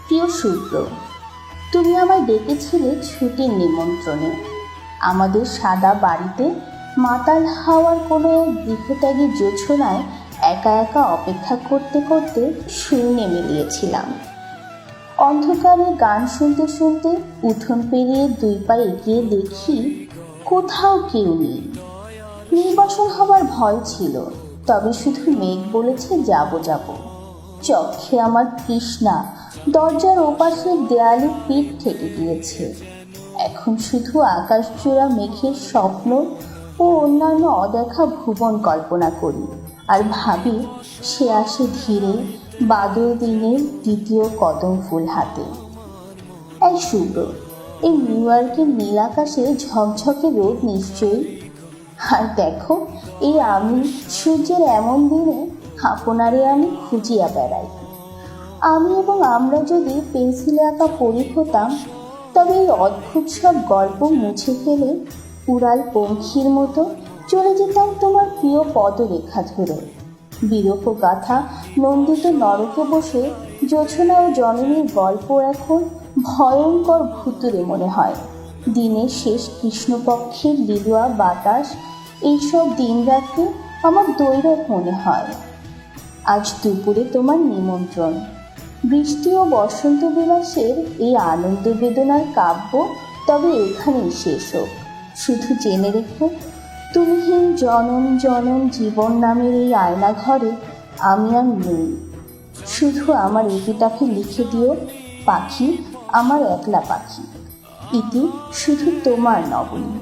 প্রিয় শুভ্র, তুমি আমায় ডেকেছিলে ছুটির নিমন্ত্রণে। আমাদের সাদা বাড়িতে মাতাল হাওয়ার কোনো এক গৃহত্যাগী জোছনায় একা একা অপেক্ষা করতে করতে শূন্যে মিলিয়েছিলাম। অন্ধকারে গান শুনতে শুনতে উঠোন পেরিয়ে 2 পা এগিয়ে দেখি কোথাও কেউ নেই। নির্বাসন হবার ভয় ছিল, তবে শুধু মেঘ বলেছে যাবো যাবো। চক্ষে আমার তৃষ্ণা দরজার ওপাশের দেয়ালে পিঠ থেকে গিয়েছে। এখন শুধু আকাশজোড়া মেঘের স্বপ্ন ও অন্যান্য অদেখা ভুবন কল্পনা করি, আর ভাবি সে আসে ধীরে বাদল দিনের দ্বিতীয় কদম ফুল হাতে। এই শুভ্র, এই নিউ ইয়র্কের নীল আকাশে ঝকঝকে রোদ নিশ্চয়ই। আর দেখো, এই আমি সূর্যের এমন দিনে আপনারে আমি খুঁজিয়া বেড়াই। আমি এবং আমরা যদি পেন্সিলে আঁকা পড়ি হতাম, তবে এই অদ্ভুত সব গল্প মুছে ফেলে উড়াল পঙ্খির মতো চলে যেতাম তোমার প্রিয় পদরেখা ধরে। বিরহ গাথা নন্দিত নরকে বসে জোছনা ও জননীর গল্প এখন ভয়ঙ্কর ভুতুরে মনে হয়। দিনের শেষ কৃষ্ণপক্ষের লিলুয়া বাতাস এইসব দিন রাতে আমার দৈরত মনে হয়। আজ দুপুরে তোমার নিমন্ত্রণ। বৃষ্টি ও বসন্ত বিলাসের এই আনন্দ বেদনার কাব্য তবে এখানেই শেষ হোক। শুধু জেনে রেখো, তুমিহীন জনম জনম জীবন নামের এই আয়না ঘরে আমি আর নেই। শুধু আমার এপিটাফে লিখে দিও, পাখি আমার একলা পাখি। ইতি শুধু তোমার নবনী।